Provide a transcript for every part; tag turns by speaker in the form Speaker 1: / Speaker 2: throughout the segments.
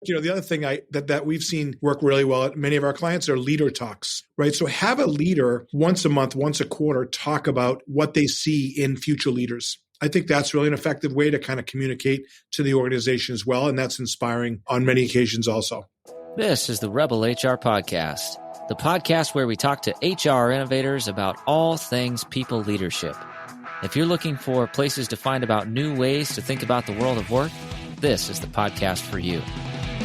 Speaker 1: The other thing that we've seen work really well at many of our clients are leader talks, right? So have a leader once a month, once a quarter, talk about what they see in future leaders. I think that's really an effective way to kind of communicate to the organization as well. And that's inspiring on many occasions also.
Speaker 2: This is the Rebel HR Podcast, the podcast where we talk to HR innovators about all things people leadership. If you're looking for places to find about new ways to think about the world of work, this is the podcast for you.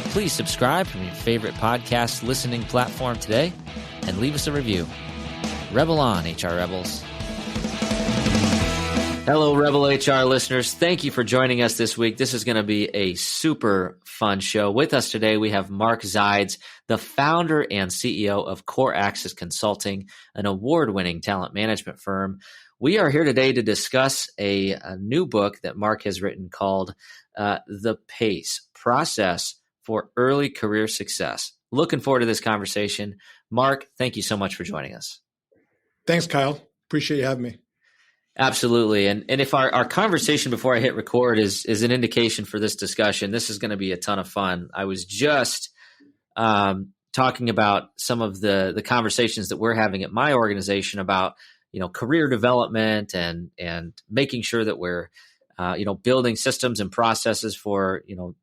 Speaker 2: Please subscribe from your favorite podcast listening platform today and leave us a review. Rebel on, HR Rebels. Hello, Rebel HR listeners. Thank you for joining us this week. This is going to be a super fun show. With us today, we have Mark Zides, the founder and CEO of CoreAxis Consulting, an award-winning talent management firm. We are here today to discuss a new book that Mark has written called The PACE, Process for Early Career Success. Looking forward to this conversation. Mark, thank you so much for joining us.
Speaker 1: Thanks, Kyle. Appreciate you having me.
Speaker 2: Absolutely. And if our conversation before I hit record is an indication for this discussion, this is going to be a ton of fun. I was just talking about some of the conversations that we're having at my organization about, career development and making sure that we're building systems and processes for,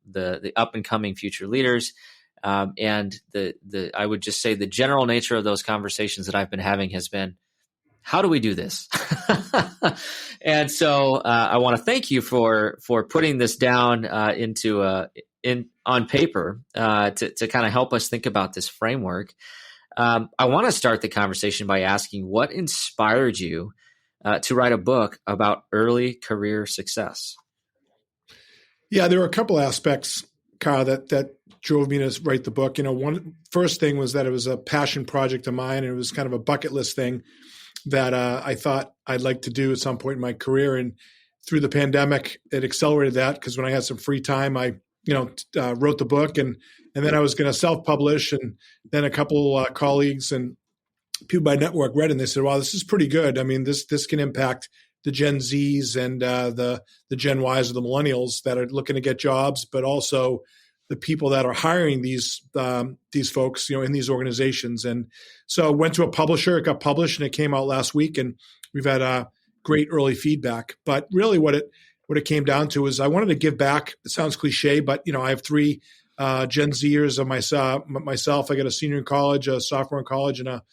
Speaker 2: the up and coming future leaders. And I would just say the general nature of those conversations that I've been having has been, how do we do this? And so I want to thank you for putting this down on paper to kind of help us think about this framework. I want to start the conversation by asking what inspired you to write a book about early career success.
Speaker 1: Yeah, there were a couple aspects, Kyle, that drove me to write the book. One first thing was that it was a passion project of mine, and it was kind of a bucket list thing that I thought I'd like to do at some point in my career. And through the pandemic, it accelerated that because when I had some free time, I wrote the book, and then I was going to self-publish, and then a couple colleagues and people by network read it, and they said, wow, this is pretty good. I mean, this can impact the Gen Zs and the Gen Ys or the Millennials that are looking to get jobs, but also the people that are hiring these folks, in these organizations. And so I went to a publisher, it got published, and it came out last week, and we've had great early feedback. But really what it came down to is I wanted to give back. It sounds cliche, but I have three Gen Zers of myself. I got a senior in college, a sophomore in college, and a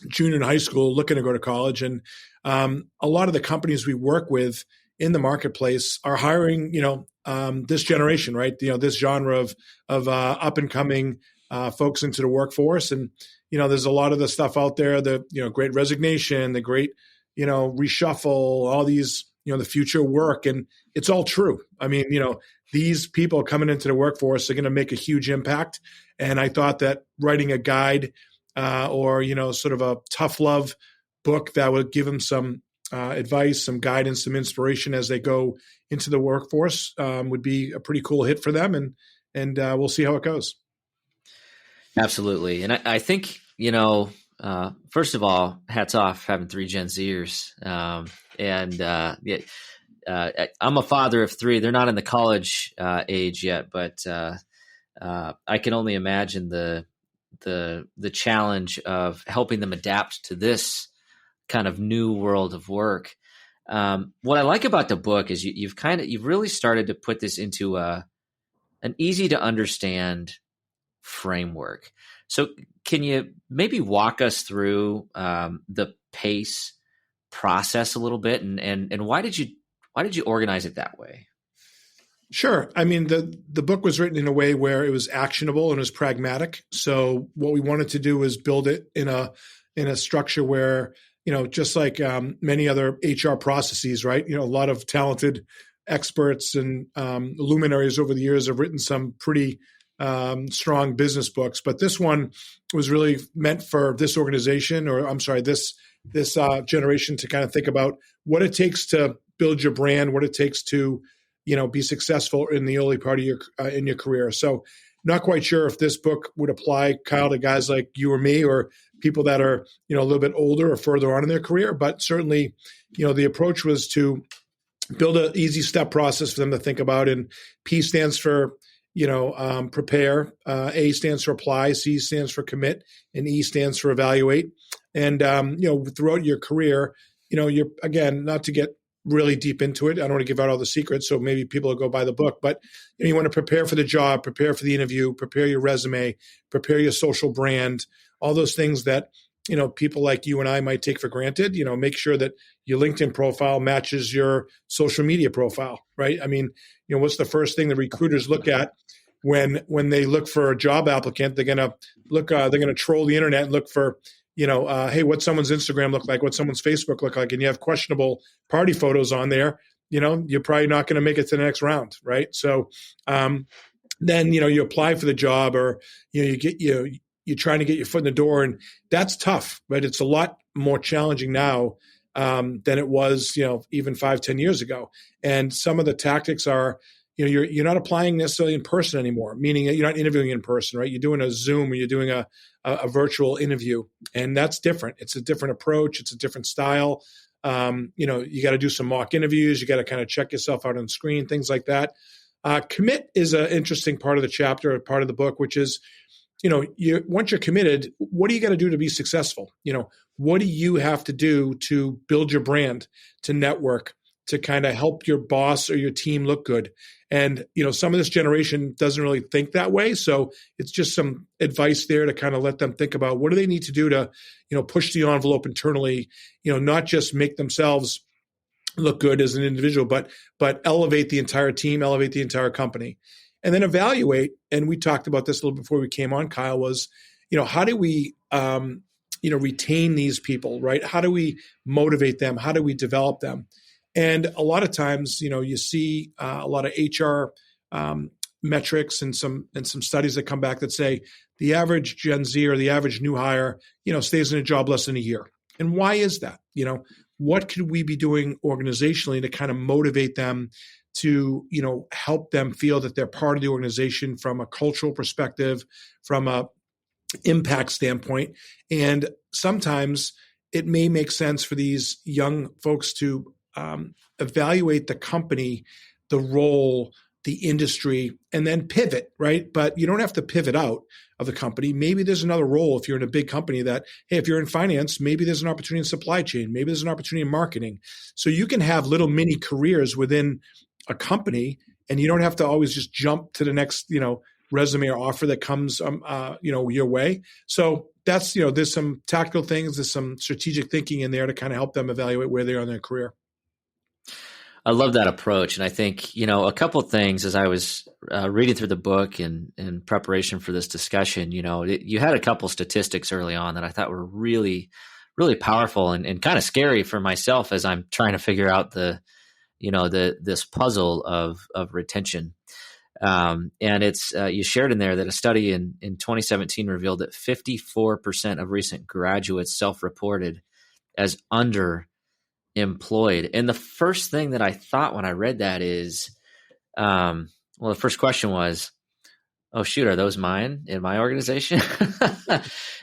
Speaker 1: junior in high school looking to go to college. And a lot of the companies we work with in the marketplace are hiring, this generation, right? This genre of up and coming folks into the workforce. And, there's a lot of the stuff out there, the, great resignation, the great, reshuffle, all these, the future work. And it's all true. I mean, these people coming into the workforce are going to make a huge impact. And I thought that writing a guide or, sort of a tough love book that would give them some advice, some guidance, some inspiration as they go into the workforce would be a pretty cool hit for them. And we'll see how it goes. Absolutely.
Speaker 2: And I think, first of all, hats off having three Gen Zers. I'm a father of three. They're not in the college age yet, but I can only imagine the challenge of helping them adapt to this kind of new world of work. What I like about the book is you've really started to put this into an easy to understand framework. So can you maybe walk us through the PACE process a little bit, and why did you organize it that way?
Speaker 1: Sure. I mean, the book was written in a way where it was actionable and it was pragmatic. So what we wanted to do was build it in a structure where, just like many other HR processes, right? A lot of talented experts and luminaries over the years have written some pretty strong business books, but this one was really meant for this organization, or I'm sorry, this generation to kind of think about what it takes to build your brand, what it takes to be successful in the early part of your in your career. So not quite sure if this book would apply, Kyle, to guys like you or me, or people that are, a little bit older or further on in their career. But certainly, the approach was to build an easy step process for them to think about. And P stands for prepare. A stands for apply, C stands for commit, and E stands for evaluate. And throughout your career, you're, again, not to get really deep into it. I don't want to give out all the secrets, so maybe people will go buy the book. But you want to prepare for the job, prepare for the interview, prepare your resume, prepare your social brand, all those things that people like you and I might take for granted. Make sure that your LinkedIn profile matches your social media profile, right? I mean, what's the first thing the recruiters look at when they look for a job applicant? They're gonna look. They're gonna troll the internet and look for hey, what's someone's Instagram look like? What's someone's Facebook look like? And you have questionable party photos on there. You're probably not going to make it to the next round, right? So then you apply for the job, or you're trying to get your foot in the door, and that's tough, right? It's a lot more challenging now than it was, even 5-10 years ago. And some of the tactics are, you're not applying necessarily in person anymore, meaning that you're not interviewing in person, right? You're doing a Zoom, or you're doing a virtual interview, and that's different. It's a different approach. It's a different style. You got to do some mock interviews. You got to kind of check yourself out on screen, things like that. Commit is an interesting part of the chapter, part of the book, which is, once you're committed, what do you got to do to be successful? What do you have to do to build your brand, to network, to kind of help your boss or your team look good? And, some of this generation doesn't really think that way. So it's just some advice there to kind of let them think about what do they need to do to, push the envelope internally, not just make themselves look good as an individual, but elevate the entire team, elevate the entire company. And then evaluate, and we talked about this a little before we came on, Kyle, was, how do we, retain these people, right? How do we motivate them? How do we develop them? And a lot of times, you see a lot of HR metrics and some studies that come back that say the average Gen Z or the average new hire, stays in a job less than a year. And why is that? What could we be doing organizationally to kind of motivate them to, help them feel that they're part of the organization from a cultural perspective, from a impact standpoint? And sometimes it may make sense for these young folks to evaluate the company, the role, the industry, and then pivot, right? But you don't have to pivot out of the company. Maybe there's another role if you're in a big company that, hey, if you're in finance, maybe there's an opportunity in supply chain, maybe there's an opportunity in marketing. So you can have little mini careers within a company, and you don't have to always just jump to the next, resume or offer that comes, your way. So that's, there's some tactical things, there's some strategic thinking in there to kind of help them evaluate where they are in their career.
Speaker 2: I love that approach. And I think, a couple of things as I was reading through the book and in preparation for this discussion, you had a couple statistics early on that I thought were really, really powerful and kind of scary for myself as I'm trying to figure out this puzzle of retention. And it's, you shared in there that a study in 2017 revealed that 54% of recent graduates self-reported as underemployed. And the first thing that I thought when I read that is, the first question was, oh shoot, are those mine in my organization?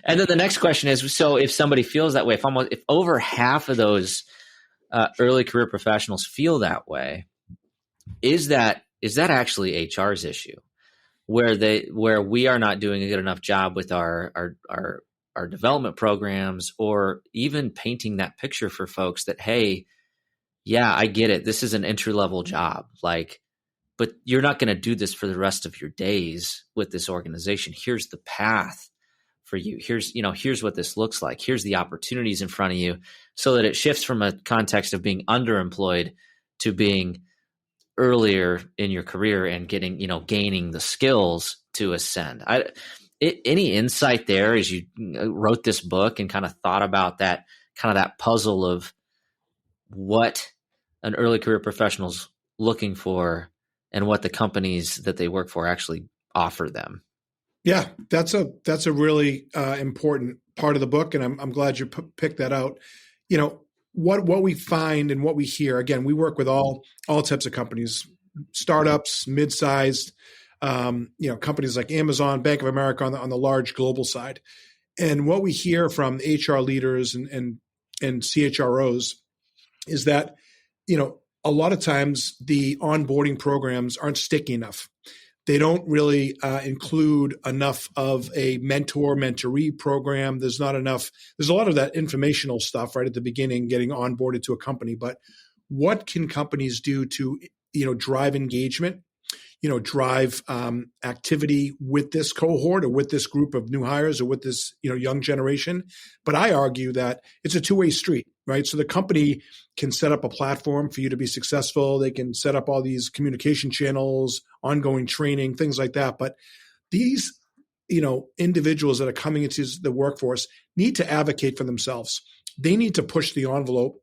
Speaker 2: And then the next question is, so if somebody feels that way, if over half of those early career professionals feel that way, is that actually HR's issue, where we are not doing a good enough job with our development programs, or even painting that picture for folks that, hey, yeah, I get it. This is an entry-level job, but you're not going to do this for the rest of your days with this organization. Here's the path for you. Here's what this looks like. Here's the opportunities in front of you, so that it shifts from a context of being underemployed to being earlier in your career and gaining the skills to ascend. Any insight there as you wrote this book and kind of thought about that puzzle of what an early career professional's looking for and what the companies that they work for actually offer them?
Speaker 1: Yeah, that's a really important part of the book, and I'm glad you picked that out. What we find and what we hear. Again, we work with all types of companies, startups, mid-sized, companies like Amazon, Bank of America on the large global side. And what we hear from HR leaders and CHROs is that, a lot of times the onboarding programs aren't sticky enough. They don't really include enough of a mentor-mentoree program. There's not enough. There's a lot of that informational stuff right at the beginning, getting onboarded to a company. But what can companies do to, drive engagement, drive activity with this cohort or with this group of new hires or with this, young generation? But I argue that it's a two-way street, right? So the company can set up a platform for you to be successful. They can set up all these communication channels, ongoing training, things like that. But these, individuals that are coming into the workforce need to advocate for themselves. They need to push the envelope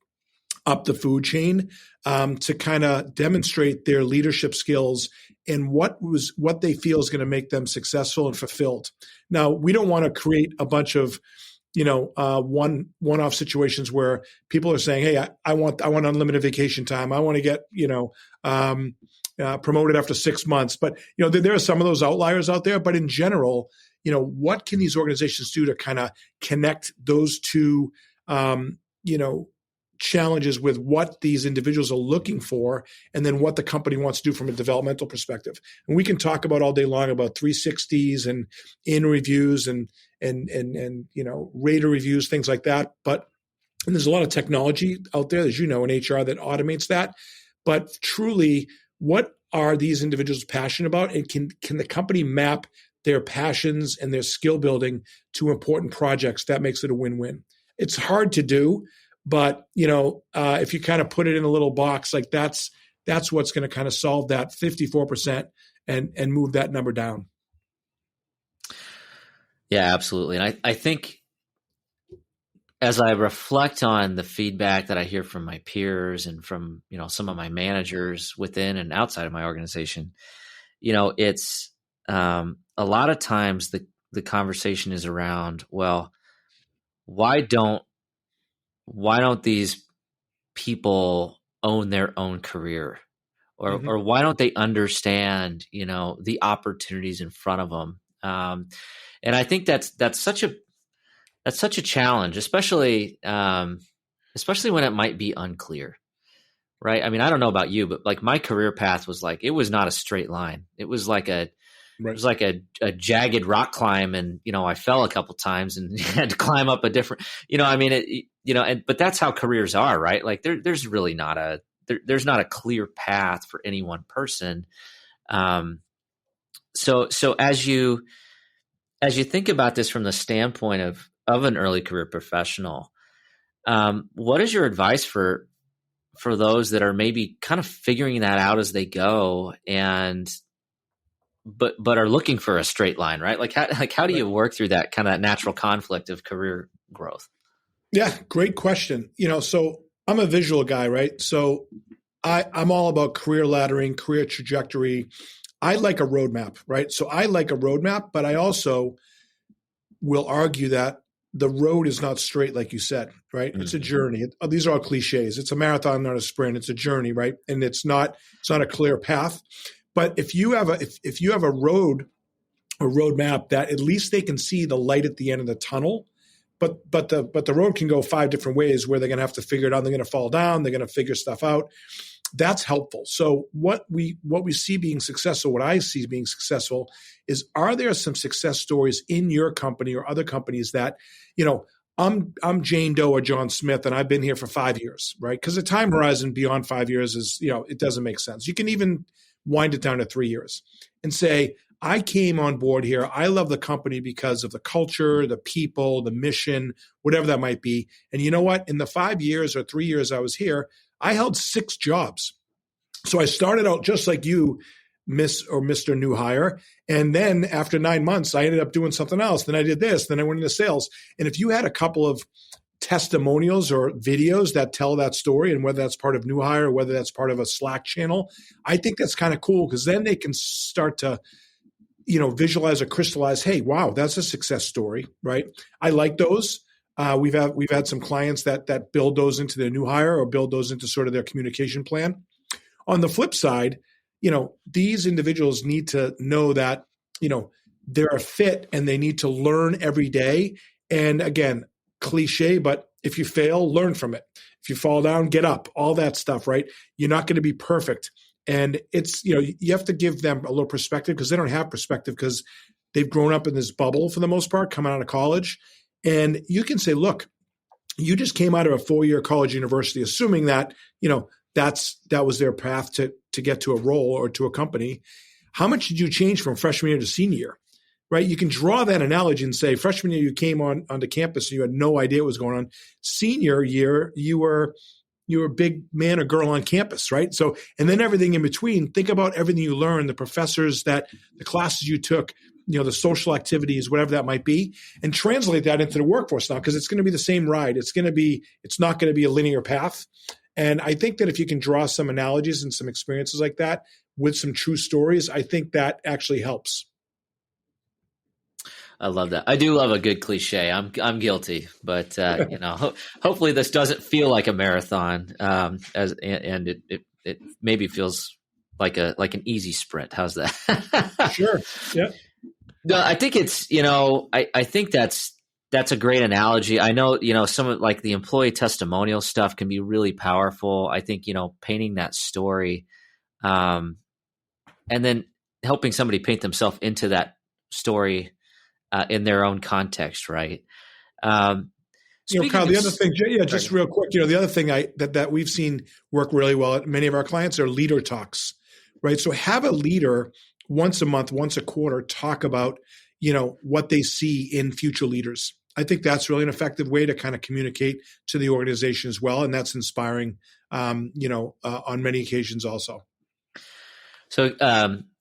Speaker 1: up the food chain to kind of demonstrate their leadership skills and what they feel is going to make them successful and fulfilled. Now, we don't want to create a bunch of one-off situations where people are saying, "Hey, I want unlimited vacation time. I want to get promoted after 6 months." But there are some of those outliers out there. But in general, what can these organizations do to kind of connect those two, challenges with what these individuals are looking for, and then what the company wants to do from a developmental perspective? And we can talk about all day long about 360s and in reviews and rater reviews, things like that. And there's a lot of technology out there, as you know, in HR that automates that. But truly, what are these individuals passionate about? And can the company map their passions and their skill building to important projects? That makes it a win-win. It's hard to do. But, if you kind of put it in a little box, like that's what's going to kind of solve that 54% and move that number down.
Speaker 2: Yeah, absolutely. And I think as I reflect on the feedback that I hear from my peers and from, some of my managers within and outside of my organization, it's a lot of times the conversation is around, well, why don't these people own their own career, or why don't they understand, the opportunities in front of them? And I think that's such a challenge, especially when it might be unclear, right? I mean, I don't know about you, but like my career path was it was not a straight line. It was like a jagged rock climb, and I fell a couple times and had to climb up a different. But that's how careers are, right? Like there's really not there's not a clear path for any one person. So as you think about this from the standpoint of an early career professional, what is your advice for those that are maybe kind of figuring that out as they go but are looking for a straight line, right? How do you work through that kind of that natural conflict of career growth?
Speaker 1: Yeah, great question. So I'm a visual guy, right? So I'm all about career laddering, career trajectory. I like a roadmap, right? So I like a roadmap, but I also will argue that the road is not straight, like you said, right? Mm-hmm. It's a journey. These are all cliches. It's a marathon, not a sprint. It's a journey, right? And it's not a clear path. But if you have a roadmap that at least they can see the light at the end of the tunnel, but the road can go 5 different ways where they're going to have to figure it out. They're going to fall down. They're going to figure stuff out. That's helpful. So what we see being successful, what I see being successful is, are there some success stories in your company or other companies that, I'm Jane Doe or John Smith, and I've been here for 5 years, right? Because the time horizon beyond 5 years is, it doesn't make sense. You can even wind it down to 3 years and say, I came on board here. I love the company because of the culture, the people, the mission, whatever that might be. And you know what? In the 5 years or 3 years I was here, I held 6 jobs. So I started out just like you, Miss or Mr. New Hire. And then after 9 months, I ended up doing something else. Then I did this. Then I went into sales. And if you had a couple of testimonials or videos that tell that story, and whether that's part of New Hire or whether that's part of a Slack channel, I think that's kind of cool, because then they can start to visualize or crystallize, hey, wow, that's a success story, right? I like those. We've had some clients that build those into their New Hire or build those into sort of their communication plan. On the flip side, these individuals need to know that, they're a fit and they need to learn every day. And again, cliche, but if you fail, learn from it. If you fall down, get up, all that stuff, right? You're not going to be perfect. And it's, you have to give them a little perspective because they don't have perspective because they've grown up in this bubble for the most part, coming out of college. And you can say, look, you just came out of a 4-year college university, assuming that, that was their path to get to a role or to a company. How much did you change from freshman year to senior year? Right? You can draw that analogy and say freshman year you came onto campus and you had no idea what was going on. Senior year, you were a big man or girl on campus, right? So, and then everything in between, think about everything you learned, the professors the classes you took, the social activities, whatever that might be, and translate that into the workforce now, because it's going to be the same ride. It's not going to be a linear path. And I think that if you can draw some analogies and some experiences like that with some true stories, I think that actually helps.
Speaker 2: I love that. I do love a good cliche. I'm guilty, but hopefully this doesn't feel like a marathon. And it maybe feels like an easy sprint. How's that?
Speaker 1: Sure. Yeah.
Speaker 2: No, I think it's I think that's a great analogy. I know some of like the employee testimonial stuff can be really powerful. I think painting that story, and then helping somebody paint themselves into that story. In their own context, right?
Speaker 1: Kyle, the other thing, just real quick, the other thing that we've seen work really well at many of our clients are leader talks, right? So have a leader once a month, once a quarter, talk about, what they see in future leaders. I think that's really an effective way to kind of communicate to the organization as well. And that's inspiring, on many occasions also.
Speaker 2: So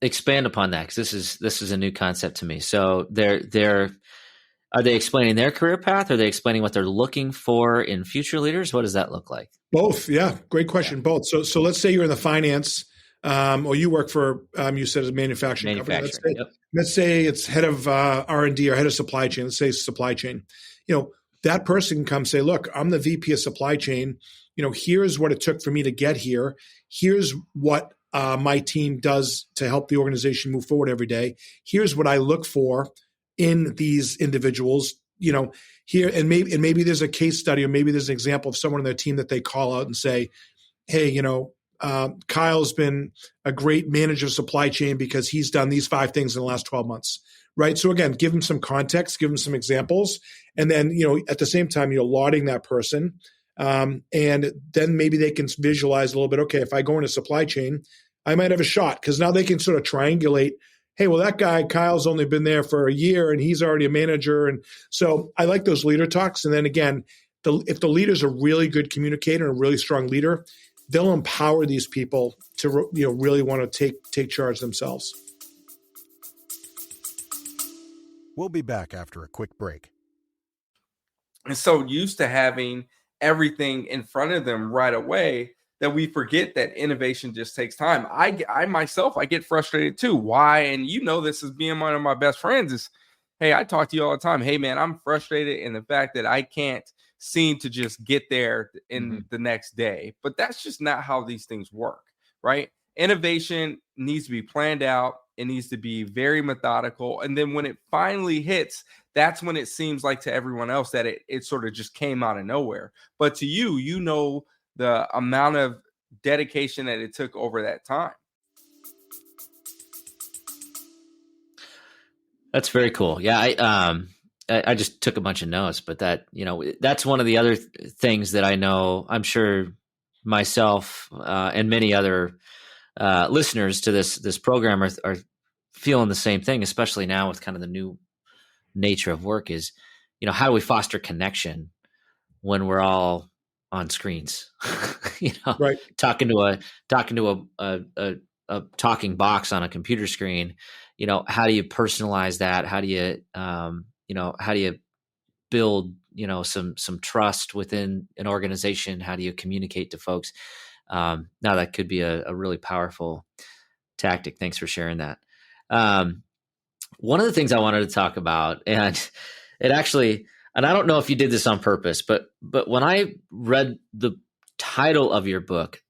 Speaker 2: expand upon that, because this is a new concept to me. So are they explaining their career path? Are they explaining what they're looking for in future leaders? What does that look like?
Speaker 1: Both. Yeah. Great question. Both. So let's say you're in the finance, or you work for, you said, a manufacturing company. Let's say it's head of R&D or head of supply chain. Let's say supply chain. That person can come say, look, I'm the VP of supply chain. Here's what it took for me to get here. Here's what my team does to help the organization move forward every day. Here's what I look for in these individuals, here, and maybe there's a case study, or maybe there's an example of someone on their team that they call out and say, hey, Kyle's been a great manager of supply chain because he's done these 5 things in the last 12 months. Right. So again, give them some context, give them some examples. And then, at the same time, you're lauding that person. And then maybe they can visualize a little bit, okay, if I go into supply chain, I might have a shot, because now they can sort of triangulate, hey, well, that guy, Kyle's only been there for a year and he's already a manager. And so I like those leader talks. And then again, if the leader's a really good communicator and a really strong leader, they'll empower these people to really want to take charge themselves.
Speaker 3: We'll be back after a quick break.
Speaker 4: And so used to having everything in front of them right away that we forget that innovation just takes time. I myself, I get frustrated too. Why? And this as being one of my best friends is, hey, I talk to you all the time. Hey, man, I'm frustrated in the fact that I can't seem to just get there in the next day. But that's just not how these things work, right? Innovation needs to be planned out. It needs to be very methodical. And then when it finally hits, that's when it seems like to everyone else that it sort of just came out of nowhere. But to you, the amount of dedication that it took over that time.
Speaker 2: That's very cool. Yeah, I just took a bunch of notes, but that's one of the other things that I know. I'm sure myself and many other listeners to this program are feeling the same thing, especially now with kind of the new nature of work. Is how do we foster connection when we're all on screens,
Speaker 1: right?
Speaker 2: Talking to a talking box on a computer screen. How do you personalize that? How do you, how do you build, some trust within an organization? How do you communicate to folks? Now that could be a really powerful tactic. Thanks for sharing that. One of the things I wanted to talk about, and it actually, and I don't know if you did this on purpose, but when I read the title of your book,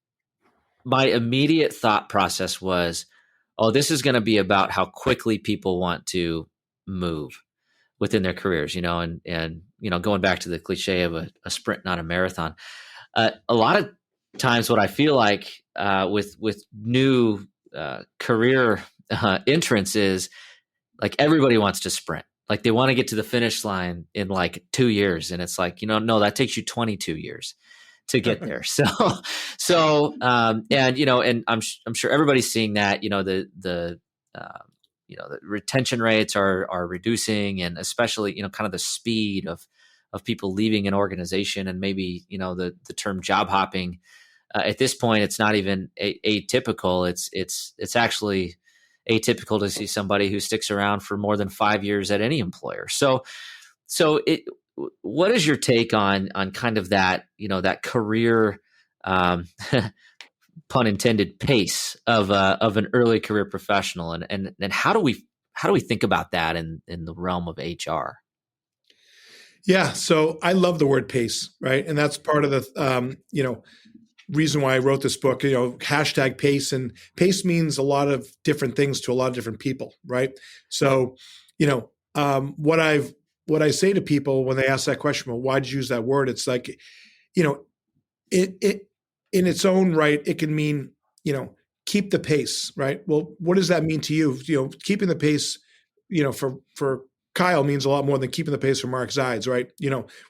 Speaker 2: my immediate thought process was, oh, this is going to be about how quickly people want to move within their careers, and going back to the cliche of a sprint, not a marathon. A lot of times what I feel like with new career entrants is like everybody wants to sprint. Like they want to get to the finish line in like 2 years, and it's like, no, that takes you 22 years to get there. And I'm sure everybody's seeing that. The retention rates are reducing, and especially kind of the speed of people leaving an organization, and maybe the term job hopping. At this point, it's not even atypical. It's actually atypical to see somebody who sticks around for more than 5 years at any employer. What is your take on kind of that that career, pun intended, pace of an early career professional, and how do we think about that in the realm of HR?
Speaker 1: Yeah, so I love the word pace, right? And that's part of the reason why I wrote this book, hashtag pace. And pace means a lot of different things to a lot of different people, right? So, what I say to people when they ask that question, well, why did you use that word? It's like, it in its own right, it can mean, keep the pace, right? Well, what does that mean to you? Keeping the pace, for Kyle means a lot more than keeping the pace for Mark Zides, right?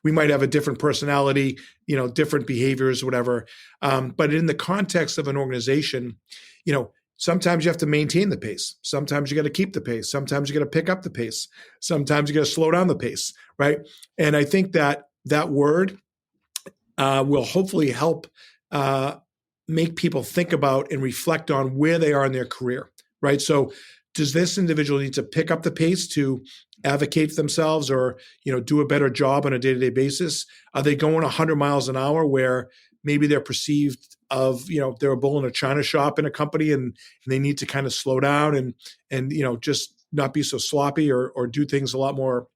Speaker 1: We might have a different personality, different behaviors, whatever. But in the context of an organization, sometimes you have to maintain the pace. Sometimes you got to keep the pace. Sometimes you got to pick up the pace. Sometimes you got to slow down the pace, right? And I think that word will hopefully help make people think about and reflect on where they are in their career, right? So does this individual need to pick up the pace to advocate for themselves or, do a better job on a day-to-day basis? Are they going 100 miles an hour where maybe they're perceived of, they're a bull in a china shop in a company and they need to kind of slow down and just not be so sloppy or do things a lot more,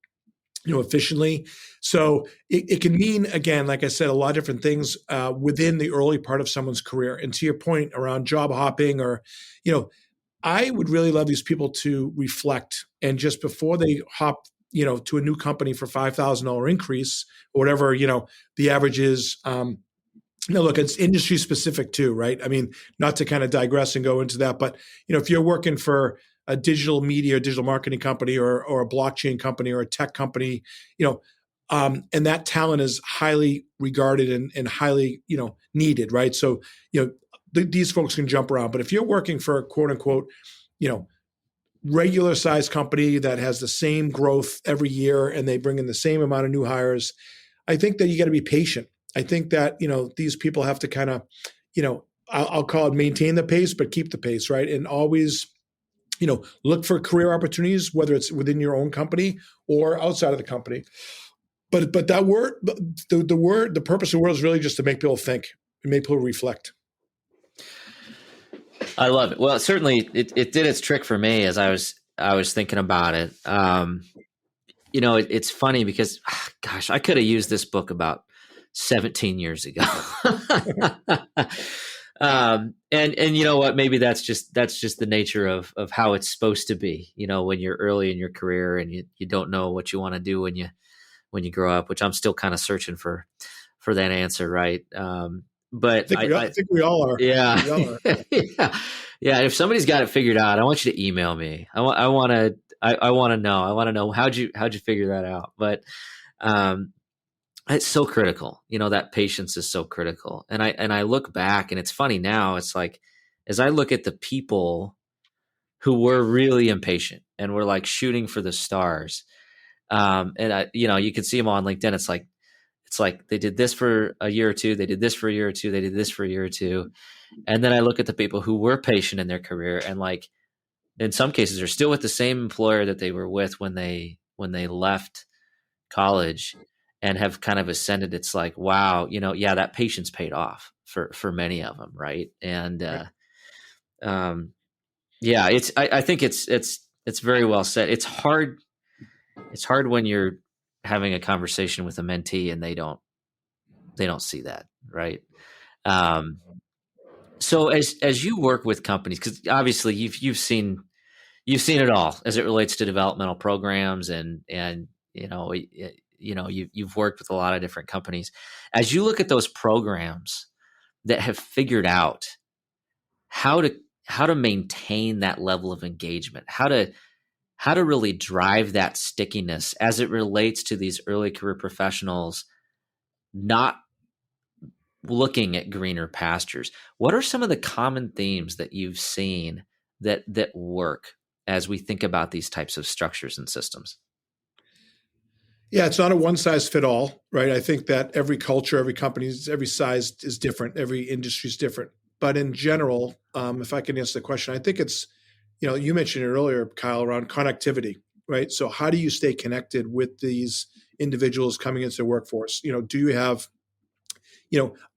Speaker 1: efficiently. So it can mean, again, like I said, a lot of different things within the early part of someone's career. And to your point around job hopping or, I would really love these people to reflect and just before they hop, to a new company for $5,000 increase or whatever, the average is. Look, it's industry specific too, right? I mean, not to kind of digress and go into that, but if you're working for a digital media, digital marketing company, or a blockchain company, or a tech company, and that talent is highly regarded and highly, needed, right? So, these folks can jump around. But if you're working for a quote unquote, regular sized company that has the same growth every year and they bring in the same amount of new hires, I think that you got to be patient. I think that, these people have to kind of, I'll call it maintain the pace, but keep the pace, right? And always, look for career opportunities, whether it's within your own company or outside of the company. But that word, the purpose of the word is really just to make people think and make people reflect.
Speaker 2: I love it. Well, certainly it did its trick for me as I was thinking about it. It's funny because, gosh, I could have used this book about 17 years ago. And you know what? Maybe that's just the nature of how it's supposed to be. When you're early in your career and you don't know what you want to do when you grow up, which I'm still kind of searching for that answer, right? But
Speaker 1: I think we all are.
Speaker 2: Yeah.
Speaker 1: We all are.
Speaker 2: Yeah. If somebody's got it figured out, I want you to email me. I want to know. I want to know how'd you figure that out. But it's so critical. That patience is so critical. And I look back, and it's funny now. It's like as I look at the people who were really impatient and were like shooting for the stars, and you can see them on LinkedIn. It's like they did this for a year or two. They did this for a year or two. They did this for a year or two. And then I look at the people who were patient in their career and like, in some cases they're still with the same employer that they were with when they left college and have kind of ascended. It's like, wow, that patience paid off for many of them. Right. And, I think it's very well said. It's hard when you're having a conversation with a mentee and they don't see that, right? So as you work with companies, because obviously you've seen it all as it relates to developmental programs, and you've worked with a lot of different companies. As you look at those programs, that have figured out how to maintain that level of engagement, how to really drive that stickiness as it relates to these early career professionals not looking at greener pastures. What are some of the common themes that you've seen that work as we think about these types of structures and systems?
Speaker 1: Yeah, it's not a one size fit all, right? I think that every culture, every company, every size is different. Every industry is different. But in general, if I can answer the question, I think it's, you mentioned it earlier, Kyle, around connectivity, right? So how do you stay connected with these individuals coming into the workforce? Do you have,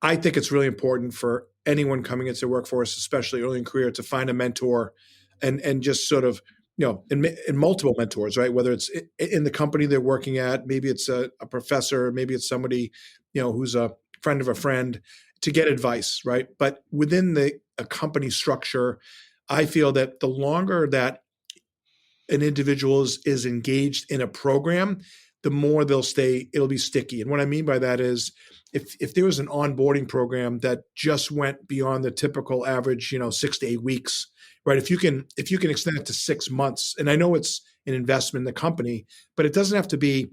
Speaker 1: I think it's really important for anyone coming into the workforce, especially early in career, to find a mentor and just sort of, in multiple mentors, right? Whether it's in the company they're working at, maybe it's a professor, maybe it's somebody, who's a friend of a friend, to get advice, right? But within a company structure, I feel that the longer that an individual is engaged in a program, the more it'll be sticky. And what I mean by that is if there was an onboarding program that just went beyond the typical average, 6 to 8 weeks, right? If you can extend it to 6 months, and I know it's an investment in the company, but it doesn't have to be,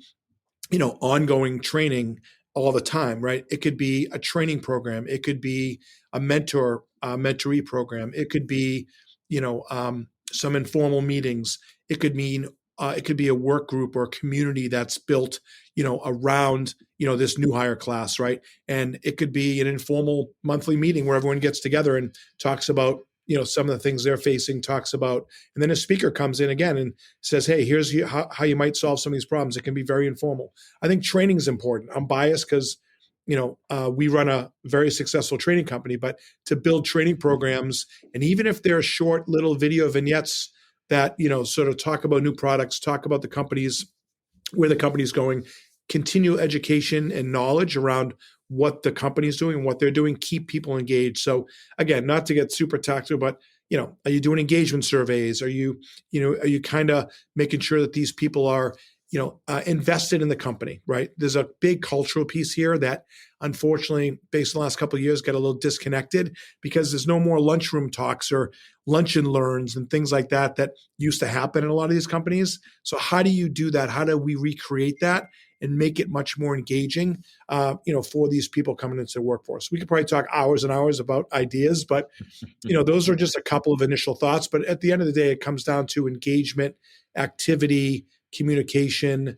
Speaker 1: ongoing training all the time, right? It could be a training program. It could be a mentoree program. It could be, some informal meetings. It could mean it could be a work group or a community that's built, around, this new hire class, right? And it could be an informal monthly meeting where everyone gets together and talks about, some of the things they're facing, talks about, and then a speaker comes in again and says, hey, here's how you might solve some of these problems. It can be very informal. I think training is important. I'm biased because, we run a very successful training company, but to build training programs, and even if they're short little video vignettes that, sort of talk about new products, talk about the companies, where the company's going, continue education and knowledge around what the company's doing and what they're doing, keep people engaged. So again, not to get super tactical, but are you doing engagement surveys? Are you kind of making sure that these people are, invested in the company, right? There's a big cultural piece here that unfortunately, based on the last couple of years, got a little disconnected because there's no more lunchroom talks or lunch and learns and things like that used to happen in a lot of these companies. So how do you do that? How do we recreate that and make it much more engaging, for these people coming into the workforce? We could probably talk hours and hours about ideas, but, those are just a couple of initial thoughts. But at the end of the day, it comes down to engagement, activity, communication,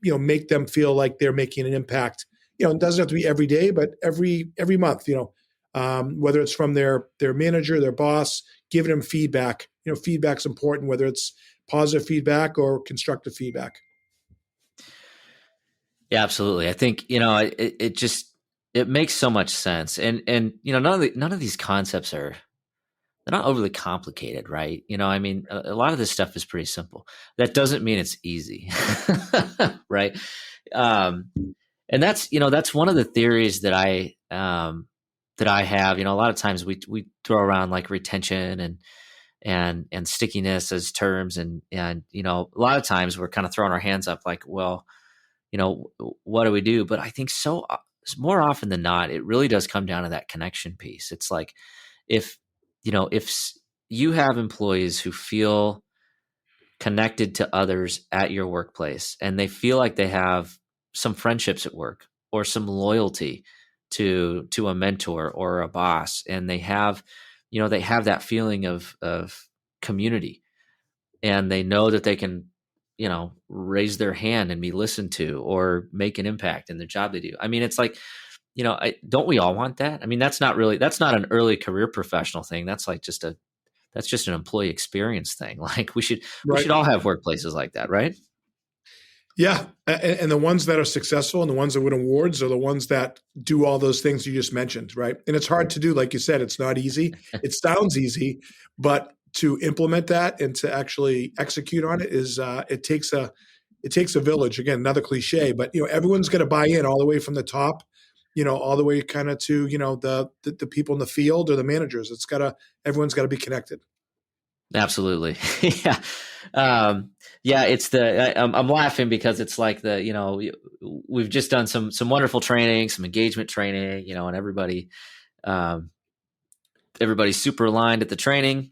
Speaker 1: make them feel like they're making an impact. It doesn't have to be every day, but every month, whether it's from their manager, their boss, giving them feedback. Feedback's important, whether it's positive feedback or constructive feedback.
Speaker 2: Yeah, absolutely. I think, it makes so much sense. And none of these concepts they're not overly complicated, right? A lot of this stuff is pretty simple. That doesn't mean it's easy, right? And that's one of the theories that I have. A lot of times we throw around like retention and stickiness as terms, and a lot of times we're kind of throwing our hands up like, well, what do we do? But I think more often than not, it really does come down to that connection piece. It's like if you have employees who feel connected to others at your workplace and they feel like they have some friendships at work or some loyalty to a mentor or a boss, and they have that feeling of community, and they know that they can, raise their hand and be listened to or make an impact in the job they do. It's like, don't we all want that? That's not an early career professional thing. That's like just an employee experience thing. Like we should all have workplaces like that, right?
Speaker 1: Yeah. And the ones that are successful and the ones that win awards are the ones that do all those things you just mentioned, right? And it's hard to do. Like you said, it's not easy. It sounds easy, but to implement that and to actually execute on it is it takes a village. Again, another cliche, but everyone's going to buy in all the way from the top, all the way kind of to the people in the field or the managers. Everyone's got to be connected.
Speaker 2: Absolutely, yeah, yeah. It's I'm laughing because it's like we've just done some wonderful training, some engagement training, and everybody um, everybody's super aligned at the training.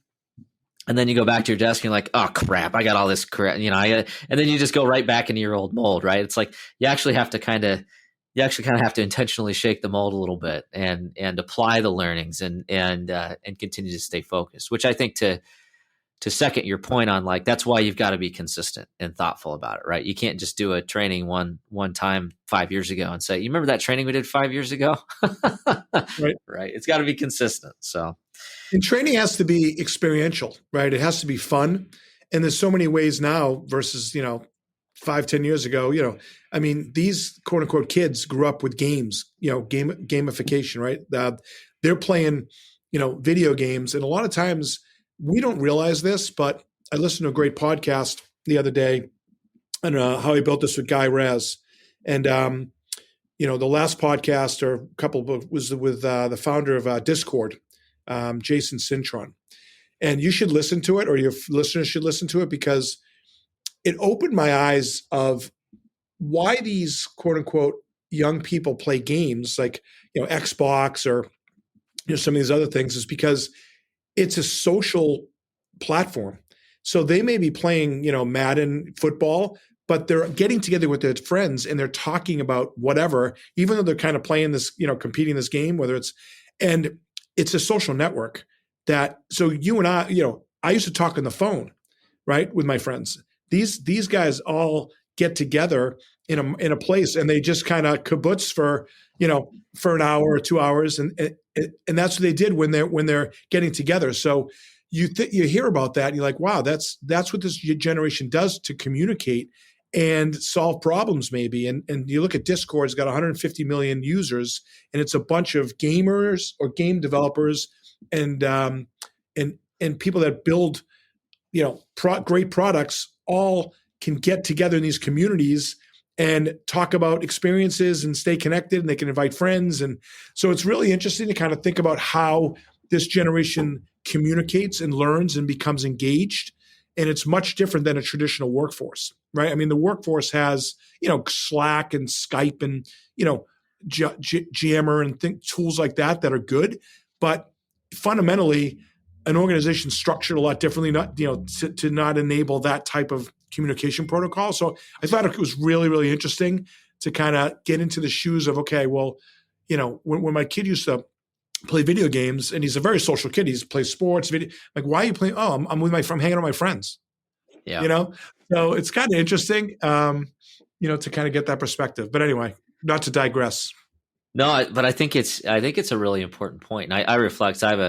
Speaker 2: And then you go back to your desk and you're like, oh crap, I got all this crap, and then you just go right back into your old mold, right? It's like you actually have to kind of have to intentionally shake the mold a little bit and apply the learnings and continue to stay focused, which I think to second your point on, like, that's why you've got to be consistent and thoughtful about it, right? You can't just do a training one time 5 years ago and say, you remember that training we did 5 years ago?
Speaker 1: Right.
Speaker 2: Right. It's got to be consistent. So.
Speaker 1: And training has to be experiential, right? It has to be fun. And there's so many ways now versus, 5-10 years ago, I mean, these quote unquote kids grew up with games, gamification, right? They're playing, video games. And a lot of times we don't realize this, but I listened to a great podcast the other day on how he built this with Guy Raz. And, the last podcast or a couple was with the founder of Discord, Jason Cintron. And you should listen to it, or your listeners should listen to it, because it opened my eyes of why these quote unquote young people play games like, Xbox or some of these other things, is because it's a social platform. So they may be playing, Madden football, but they're getting together with their friends and they're talking about whatever, even though they're kind of playing this, competing this game, and it's a social network so you and I, I used to talk on the phone, right, with my friends. These guys all get together in a place and they just kind of kibbutz for an hour or 2 hours, and that's what they did when they're getting together. So you hear about that and you're like, wow, that's what this generation does to communicate and solve problems maybe. And you look at Discord, it's got 150 million users, and it's a bunch of gamers or game developers and people that build, great products, all can get together in these communities and talk about experiences and stay connected, and they can invite friends. And so it's really interesting to kind of think about how this generation communicates and learns and becomes engaged. And it's much different than a traditional workforce, right? I mean, the workforce has, Slack and Skype and, Jammer and tools like that are good. But fundamentally, an organization structured a lot differently, to not enable that type of communication protocol. So I thought it was really, really interesting to kind of get into the shoes of, okay, well, when my kid used to play video games, and he's a very social kid, he's plays sports, video, like, why are you playing? Oh, I'm hanging out with my friends. Yeah. So it's kind of interesting, to kind of get that perspective. But anyway, not to digress.
Speaker 2: No, but I think it's a really important point. And I reflect, I have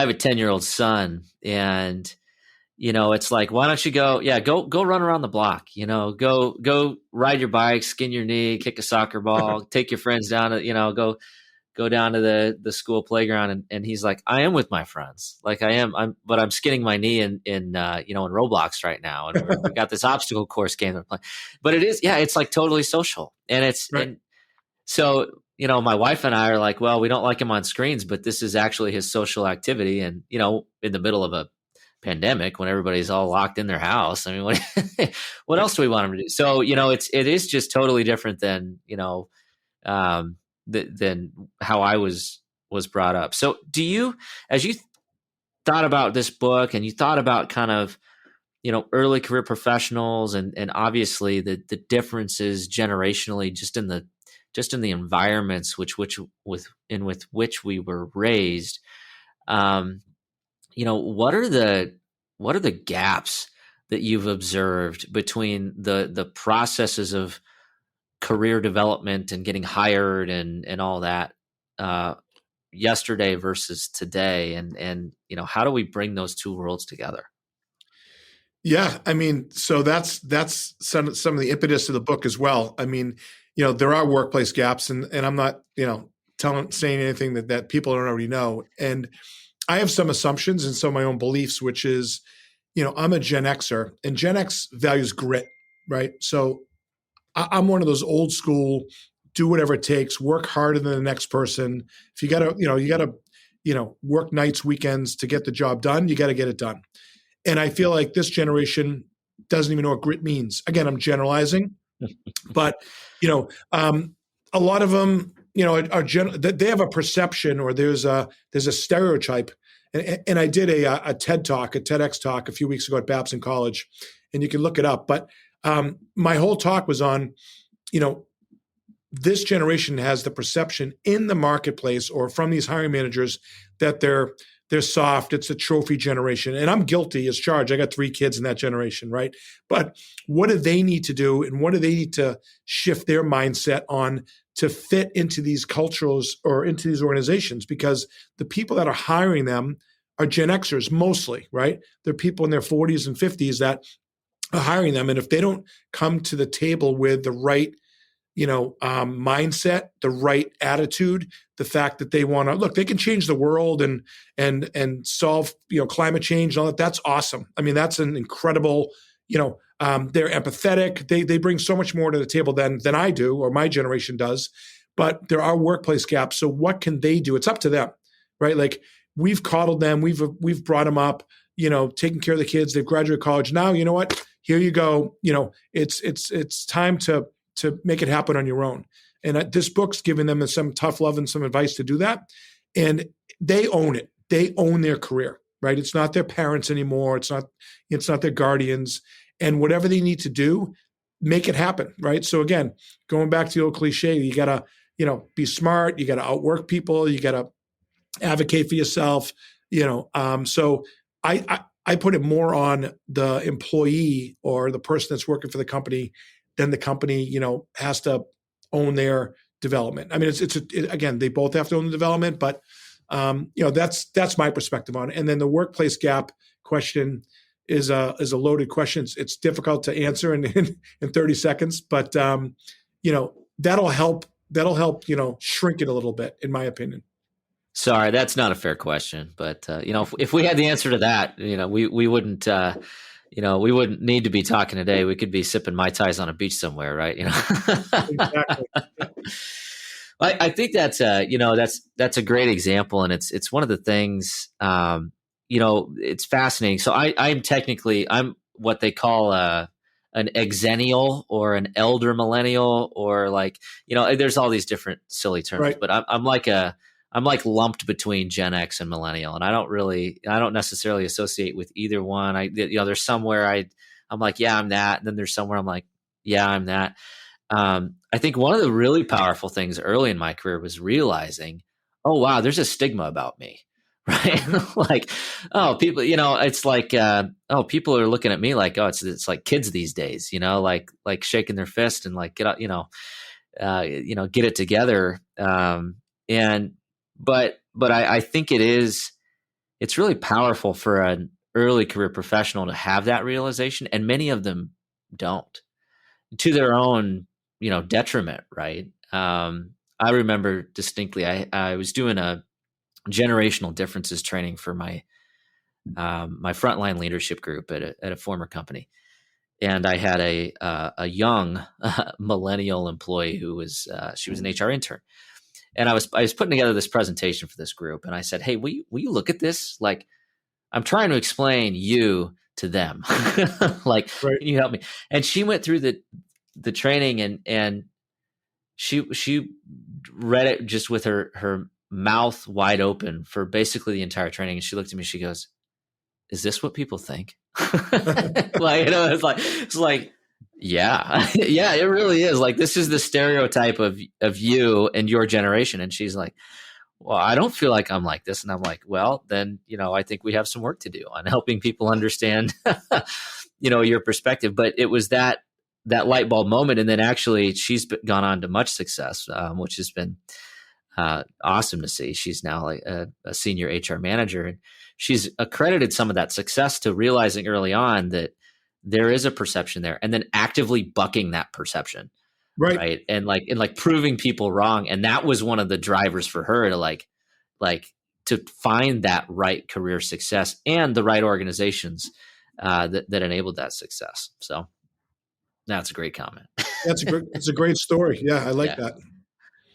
Speaker 2: a 10-year-old son, and, it's like, why don't you go run around the block, go ride your bike, skin your knee, kick a soccer ball, take your friends down to, go down to the school playground. And he's like, I am with my friends. Like but I'm skinning my knee in Roblox right now. And we got this obstacle course game we're playing, but it's like totally social. And it's, right. And so, my wife and I are like, well, we don't like him on screens, but this is actually his social activity. And, in the middle of a pandemic, when everybody's all locked in their house, I mean, what else do we want him to do? So, it is just totally different than, than how I was brought up. So do you, as you thought about this book and you thought about kind of, early career professionals and obviously the differences generationally just in the environments with which we were raised, what are the gaps that you've observed between the processes of career development and getting hired and all that yesterday versus today, and how do we bring those two worlds together?
Speaker 1: Yeah, I mean, so that's some of the impetus of the book as well. I mean, there are workplace gaps, and I'm not saying anything that people don't already know. And I have some assumptions and some of my own beliefs, which is, I'm a Gen Xer, and Gen X values grit, right? So I'm one of those old school, do whatever it takes, work harder than the next person. If you gotta work nights, weekends to get the job done, you got to get it done. And I feel like this generation doesn't even know what grit means. Again, I'm generalizing, but a lot of them, they have a perception, or there's a stereotype. And I did a TEDx talk a few weeks ago at Babson College, and you can look it up. But my whole talk was on, this generation has the perception in the marketplace or from these hiring managers that they're soft. It's a trophy generation. And I'm guilty as charged. I got 3 kids in that generation, right? But what do they need to do, and what do they need to shift their mindset on to fit into these cultures or into these organizations? Because the people that are hiring them are Gen Xers mostly, right? They're people in their 40s and 50s that are hiring them. And if they don't come to the table with the right mindset, the right attitude, the fact that they want to look, they can change the world and solve, climate change and all that. That's awesome. I mean, that's an incredible, they're empathetic. They bring so much more to the table than I do, or my generation does, but there are workplace gaps. So what can they do? It's up to them, right? Like, we've coddled them. We've brought them up, taking care of the kids. They've graduated college. Now, you know what? Here you go. It's time to make it happen on your own. And this book's giving them some tough love and some advice to do that. And they own it. They own their career, right? It's not their parents anymore. It's not their guardians. And whatever they need to do, make it happen, right? So again, going back to the old cliche, you got to, be smart. You got to outwork people. You got to advocate for yourself, So I put it more on the employee or the person that's working for the company. Then the company, has to own their development. I mean, again, they both have to own the development, but that's my perspective on it. And then the workplace gap question is a loaded question. It's difficult to answer in 30 seconds, but that'll help shrink it a little bit, in my opinion.
Speaker 2: Sorry, that's not a fair question, but if we had the answer to that, we wouldn't. We wouldn't need to be talking today. We could be sipping Mai Tais on a beach somewhere, right?
Speaker 1: Exactly.
Speaker 2: I think that's a great example, and it's one of the things. It's fascinating. So I'm what they call an exennial or an elder millennial, or there's all these different silly terms,
Speaker 1: right.
Speaker 2: But I'm like lumped between Gen X and millennial, and I don't necessarily associate with either one. There's somewhere I'm like, yeah, I'm that. And then there's somewhere I'm like, yeah, I'm that. I think one of the really powerful things early in my career was realizing, oh, wow, there's a stigma about me, right? Like, oh, people, it's like, oh, people are looking at me like, oh, it's like kids these days, like shaking their fist and like, get out, get it together. But I think it's really powerful for an early career professional to have that realization, and many of them don't, to their own, detriment, right? I remember distinctly, I was doing a generational differences training for my frontline leadership group at a former company, and I had a young millennial employee who was she was an HR intern. And I was putting together this presentation for this group, and I said, "Hey, will you look at this? Like, I'm trying to explain you to them. Like,
Speaker 1: right.
Speaker 2: Can you help me?" And she went through the training, and she read it just with her mouth wide open for basically the entire training. And she looked at me, she goes, "Is this what people think?" It's like. Yeah. Yeah, it really is. Like, this is the stereotype of you and your generation. And she's like, "Well, I don't feel like I'm like this." And I'm like, "Well, then, I think we have some work to do on helping people understand, your perspective." But it was that light bulb moment. And then actually she's gone on to much success, which has been awesome to see. She's now like a senior HR manager, and she's accredited some of that success to realizing early on that there is a perception there, and then actively bucking that perception. Right. And proving people wrong. And that was one of the drivers for her to to find that right career success and the right organizations that enabled that success. So that's a great comment.
Speaker 1: It's a great story. Yeah. I like that.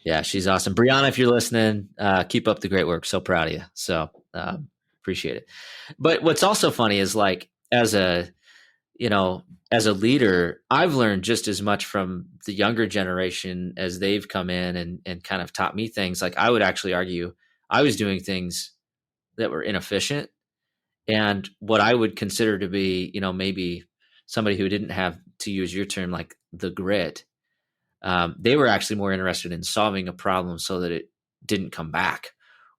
Speaker 2: Yeah. She's awesome. Brianna, if you're listening, keep up the great work. So proud of you. So appreciate it. But what's also funny is, like, as a as a leader, I've learned just as much from the younger generation as they've come in and kind of taught me things. Like I would actually argue I was doing things that were inefficient, and what I would consider to be, maybe somebody who didn't have, to use your term, like the grit. They were actually more interested in solving a problem so that it didn't come back,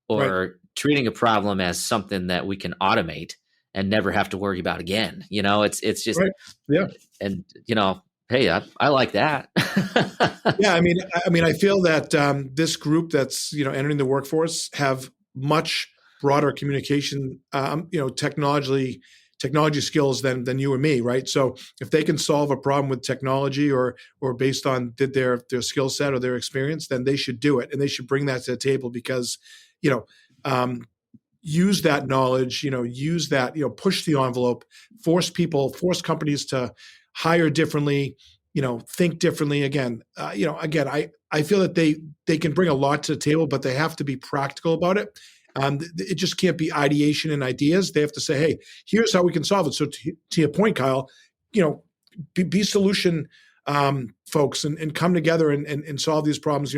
Speaker 2: or treating a problem as something that we can automate and never have to worry about again. It's just, and hey, I like that.
Speaker 1: Yeah. I mean, I feel that this group that's, entering the workforce have much broader communication, technology skills than you or me. Right. So if they can solve a problem with technology or based on their skill set or their experience, then they should do it. And they should bring that to the table because, use that knowledge, use that, push the envelope, force companies to hire differently, think differently. Again, I feel that they can bring a lot to the table, but they have to be practical about it. It just can't be ideation and ideas. They have to say, hey, here's how we can solve it. So to your point, Kyle, be solution folks and come together and solve these problems,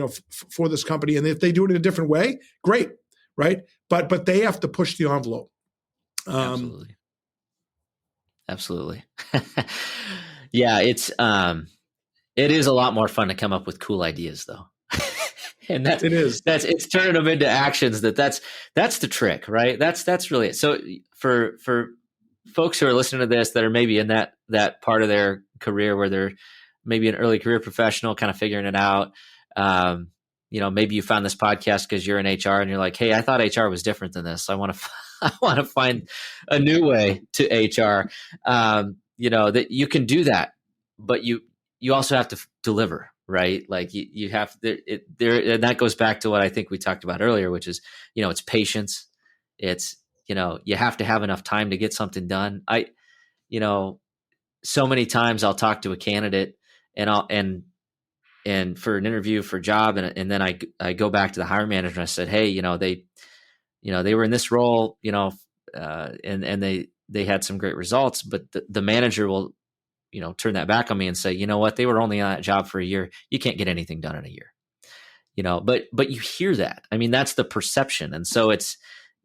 Speaker 1: for this company. And if they do it in a different way, great. Right. But they have to push the envelope.
Speaker 2: Absolutely. Yeah. It is a lot more fun to come up with cool ideas though. And it's turning them into actions. That's the trick, right? That's really it. So for folks who are listening to this that are maybe in that part of their career where they're maybe an early career professional, kind of figuring it out. Maybe you found this podcast because you're in HR and you're like, hey, I thought HR was different than this. I want to find a new way to HR. That you can do that, but you also have to deliver. Right. Like you have and that goes back to what I think we talked about earlier, which is, it's patience. It's, you have to have enough time to get something done. So many times I'll talk to a candidate and for an interview for a job. And then I go back to the hiring manager and I said, hey, they were in this role, and they had some great results, but the manager will, turn that back on me and say, you know what, they were only on that job for a year. You can't get anything done in a year, but you hear that. I mean, that's the perception. And so it's,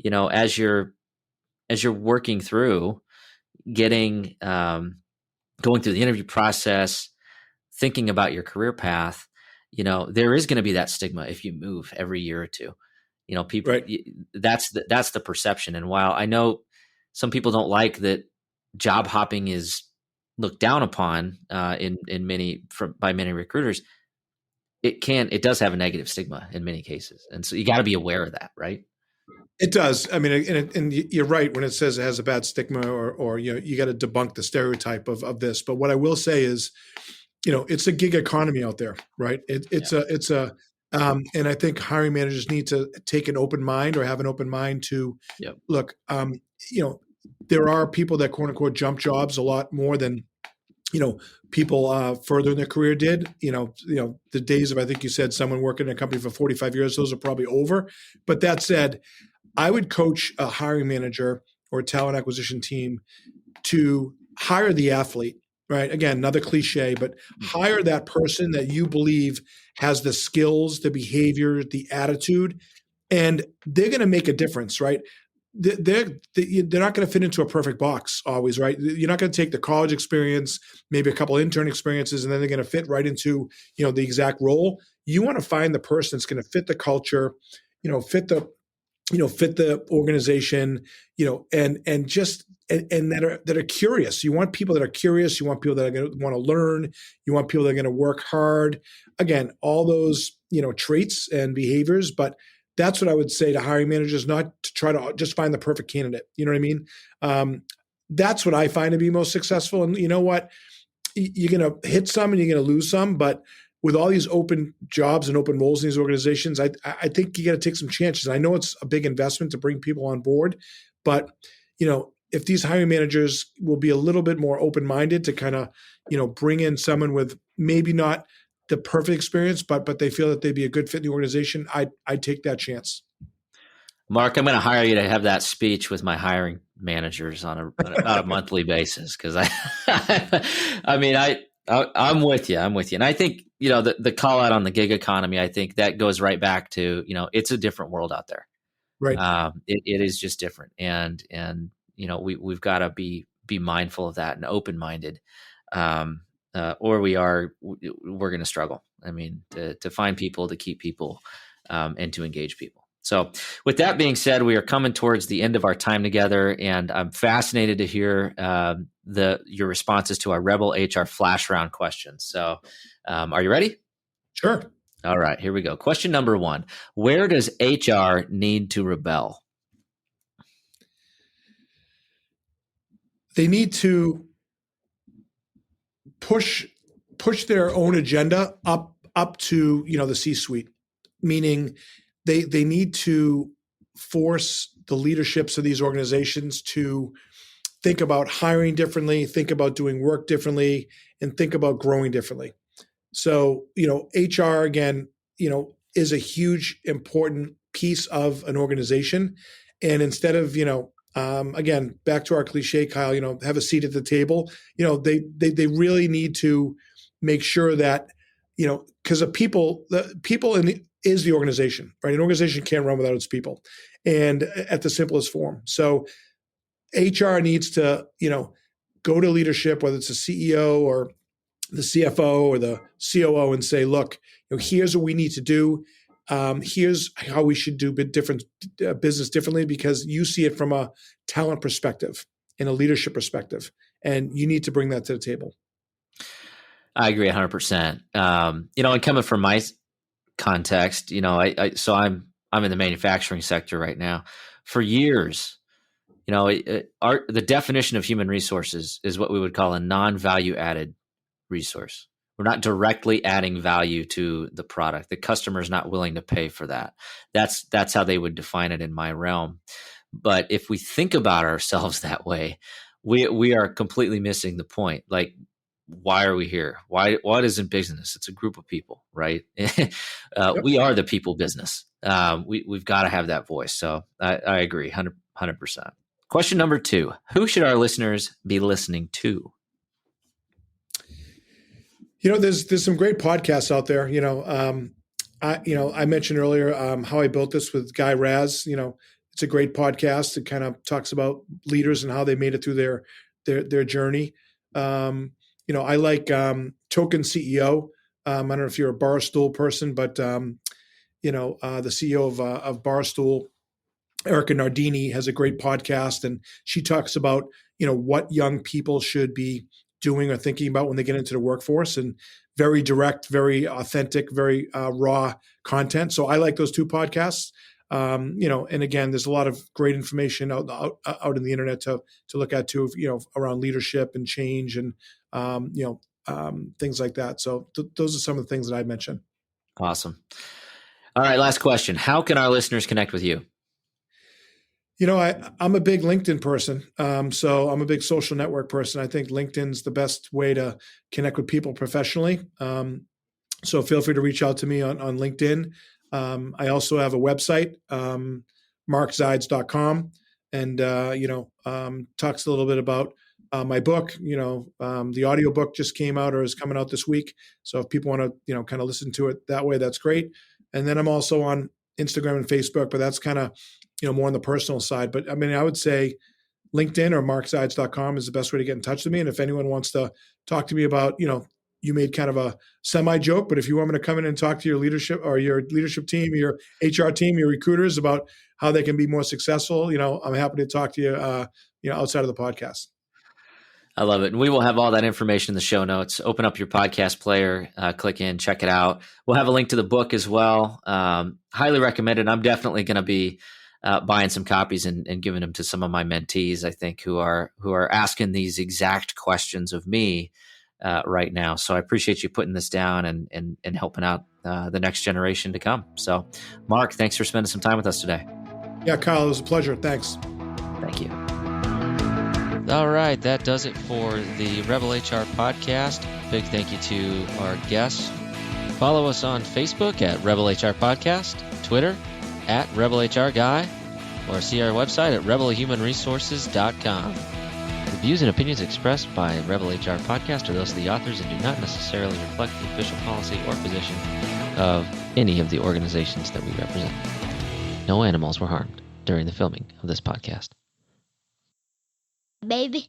Speaker 2: as you're working through getting, going through the interview process, thinking about your career path, there is going to be that stigma if you move every year or two. People, that's the perception. And while I know some people don't like that job hopping is looked down upon by many recruiters, it does have a negative stigma in many cases. And so you got to be aware of that, right?
Speaker 1: It does. I mean, and you're right when it says it has a bad stigma or you got to debunk the stereotype of this. But what I will say is, it's a gig economy out there, right? And I think hiring managers need to take an open mind or have an open mind to look, there are people that quote unquote jump jobs a lot more than, people further in their career did. The days of, I think you said someone working in a company for 45 years, those are probably over. But that said, I would coach a hiring manager or a talent acquisition team to hire the athlete, right? Again, another cliche, but hire that person that you believe has the skills, the behavior, the attitude, and they're going to make a difference, right? They're not going to fit into a perfect box always, right? You're not going to take the college experience, maybe a couple intern experiences, and then they're going to fit right into, the exact role. You want to find the person that's going to fit the culture, fit the organization, and that are curious. You want people that are curious. You want people that are going to want to learn. You want people that are going to work hard. Again, all those, traits and behaviors, but that's what I would say to hiring managers, not to try to just find the perfect candidate. You know what I mean? That's what I find to be most successful. And you know what? You're going to hit some and you're going to lose some, but with all these open jobs and open roles in these organizations, I think you got to take some chances. I know it's a big investment to bring people on board, but if these hiring managers will be a little bit more open-minded to kind of, bring in someone with maybe not the perfect experience, but they feel that they'd be a good fit in the organization, I'd take that chance.
Speaker 2: Mark, I'm going to hire you to have that speech with my hiring managers on a monthly basis. Cause I'm with you. And I think, the call out on the gig economy, I think that goes right back to, it's a different world out there.
Speaker 1: Right.
Speaker 2: It is just different. And we've got to be mindful of that and open-minded. Or we're going to struggle. I mean, to find people, to keep people, and to engage people. So with that being said, we are coming towards the end of our time together, and I'm fascinated to hear your responses to our Rebel HR Flash Round questions. So are you ready?
Speaker 1: Sure.
Speaker 2: All right, here we go. Question number 1. Where does HR need to rebel?
Speaker 1: They need to push their own agenda up to the C-suite, meaning they need to force the leaderships of these organizations to think about hiring differently, think about doing work differently, and think about growing differently. So HR again is a huge important piece of an organization, and instead of again, back to our cliche, Kyle, have a seat at the table. They really need to make sure that, because the people is the organization, right? An organization can't run without its people, and at the simplest form. So HR needs to, go to leadership, whether it's a CEO or the CFO or the COO, and say, look, here's what we need to do. Here's how we should do business differently, because you see it from a talent perspective and a leadership perspective, and you need to bring that to the table.
Speaker 2: I agree 100%. And coming from my context, so I'm in the manufacturing sector right now. For years, the definition of human resources is what we would call a non-value added resource. We're not directly adding value to the product. The customer is not willing to pay for that. That's how they would define it in my realm. But if we think about ourselves that way, we are completely missing the point. Like, why are we here? What isn't business? It's a group of people, right? We are the people business. We've got to have that voice. So I agree 100%. Question number 2, who should our listeners be listening to?
Speaker 1: There's some great podcasts out there. I mentioned earlier How I Built This with Guy Raz. It's a great podcast. It kind of talks about leaders and how they made it through their journey. I like Token CEO. I don't know if you're a Barstool person, but the CEO of Barstool, Erica Nardini, has a great podcast, and she talks about what young people should be doing or thinking about when they get into the workforce, and very direct, very authentic, very raw content. So I like those 2 podcasts. And again, there's a lot of great information out in the internet to look at too, around leadership and change and things like that. So those are some of the things that I mentioned.
Speaker 2: Awesome. All right, last question. How can our listeners connect with you?
Speaker 1: I'm a big LinkedIn person. So I'm a big social network person. I think LinkedIn's the best way to connect with people professionally. So feel free to reach out to me on LinkedIn. I also have a website, markzides.com, and, talks a little bit about my book. The audio book just came out or is coming out this week. So if people want to, kind of listen to it that way, that's great. And then I'm also on Instagram and Facebook, but that's kind of, more on the personal side. But I mean, I would say LinkedIn or markzides.com is the best way to get in touch with me. And if anyone wants to talk to me about, you made kind of a semi joke, but if you want me to come in and talk to your leadership or your leadership team, your HR team, your recruiters about how they can be more successful, I'm happy to talk to you, outside of the podcast.
Speaker 2: I love it. And we will have all that information in the show notes. Open up your podcast player, click in, check it out. We'll have a link to the book as well. Highly recommended. I'm definitely going to be buying some copies and giving them to some of my mentees, I think, who are asking these exact questions of me right now. So I appreciate you putting this down and helping out the next generation to come. So Mark, thanks for spending some time with us today.
Speaker 1: Yeah, Kyle, it was a pleasure. Thanks.
Speaker 2: Thank you. All right, that does it for the Rebel HR podcast. Big thank you to our guests. Follow us on Facebook at Rebel HR Podcast, Twitter at Rebel HR Guy, or see our website at rebelhumanresources.com. The views and opinions expressed by Rebel HR Podcast are those of the authors and do not necessarily reflect the official policy or position of any of the organizations that we represent. No animals were harmed during the filming of this podcast.
Speaker 5: Baby.